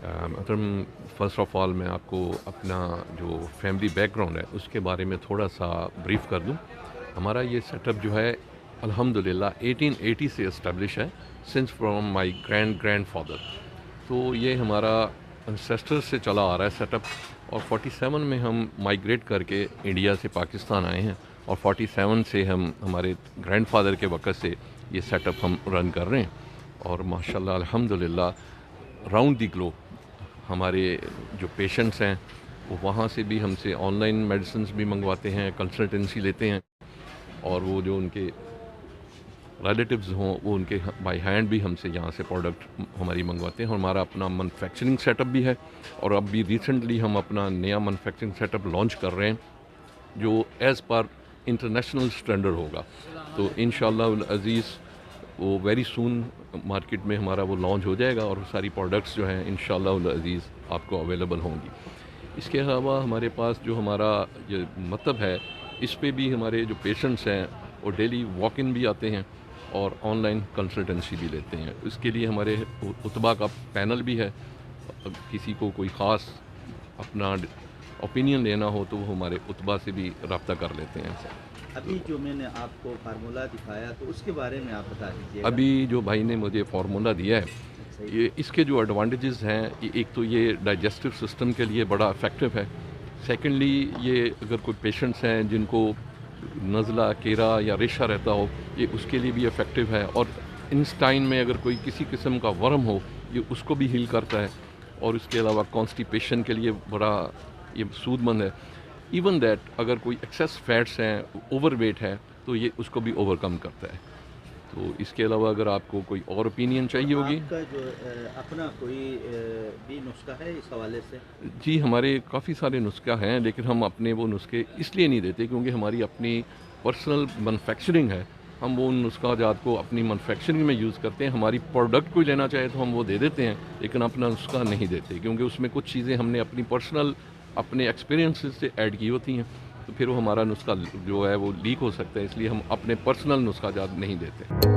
محترم، first of all میں آپ کو اپنا جو فیملی بیک گراؤنڈ ہے اس کے بارے میں تھوڑا سا بریف کر دوں. ہمارا یہ سیٹ اپ جو ہے الحمدللہ 1880 سے اسٹیبلش ہے، since from my grand father. تو یہ ہمارا انسیسٹر سے چلا آ رہا ہے سیٹ اپ، اور 47 میں ہم مائیگریٹ کر کے انڈیا سے پاکستان آئے ہیں، اور 47 سے ہمارے گرینڈ فادر کے وقت سے یہ سیٹ اپ ہم رن کر رہے ہیں. اور ماشاءاللہ الحمدللہ راؤنڈ دی گلوب ہمارے جو پیشنٹس ہیں وہ وہاں سے بھی ہم سے آن لائن میڈیسنز بھی منگواتے ہیں، کنسلٹنسی لیتے ہیں، اور وہ جو ان کے ریلیٹیوز ہوں وہ ان کے بائی ہینڈ بھی ہم سے یہاں سے پروڈکٹ ہماری منگواتے ہیں. اور ہمارا اپنا مینوفیکچرنگ سیٹ اپ بھی ہے، اور اب بھی ریسنٹلی ہم اپنا نیا مینوفیکچرنگ سیٹ اپ لانچ کر رہے ہیں جو ایز پر انٹرنیشنل اسٹینڈرڈ ہوگا. تو انشاءاللہ العزیز وہ ویری سون مارکیٹ میں ہمارا وہ لانچ ہو جائے گا، اور ساری پروڈکٹس جو ہیں انشاءاللہ العزیز آپ کو اویلیبل ہوں گی. اس کے علاوہ ہمارے پاس جو ہمارا یہ مطلب ہے، اس پہ بھی ہمارے جو پیشنٹس ہیں وہ ڈیلی واک ان بھی آتے ہیں اور آن لائن کنسلٹنسی بھی لیتے ہیں. اس کے لیے ہمارے اطباء کا پینل بھی ہے. کسی کو کوئی خاص اپنا اوپینین لینا ہو تو وہ ہمارے اطباء سے بھی رابطہ کر لیتے ہیں. ابھی جو میں نے آپ کو فارمولہ دکھایا تو اس کے بارے میں آپ بتا دیجیے. ابھی جو بھائی نے مجھے فارمولہ دیا ہے، یہ اس کے جو ایڈوانٹیجز ہیں، ایک تو یہ ڈائجسٹو سسٹم کے لیے بڑا افیکٹو ہے. سیکنڈلی یہ اگر کوئی پیشنٹس ہیں جن کو نزلہ، کیرا یا ریشہ رہتا ہو، یہ اس کے لیے بھی افیکٹو ہے. اور انسٹائن میں اگر کوئی کسی قسم کا ورم ہو، یہ اس کو بھی ہیل کرتا ہے. اور اس کے علاوہ کانسٹیپیشن کے لیے بڑا یہ سود مند ہے. ایون دیٹ اگر کوئی ایکسیس فیٹس ہیں، اوور ویٹ ہے، تو یہ اس کو بھی اوور کم کرتا ہے. تو اس کے علاوہ اگر آپ کو کوئی اور اوپینین چاہیے ہوگی. آپ کا جو اپنا کوئی بھی نسخہ ہے اس حوالے سے؟ جی، ہمارے کافی سارے نسخہ ہیں، لیکن ہم اپنے وہ نسخے اس لیے نہیں دیتے کیونکہ ہماری اپنی پرسنل مینوفیکچرنگ ہے. ہم وہ ان نسخہ جات کو اپنی مینوفیکچرنگ میں یوز کرتے ہیں. ہماری پروڈکٹ کوئی لینا چاہے تو ہم وہ دے دیتے ہیں، لیکن اپنا نسخہ نہیں دیتے کیونکہ اس میں کچھ چیزیں ہم نے اپنی پرسنل اپنے ایکسپیرینسز سے ایڈ کی ہوتی ہیں. تو پھر وہ ہمارا نسخہ جو ہے وہ لیک ہو سکتا ہے، اس لیے ہم اپنے پرسنل نسخہ جات نہیں دیتے.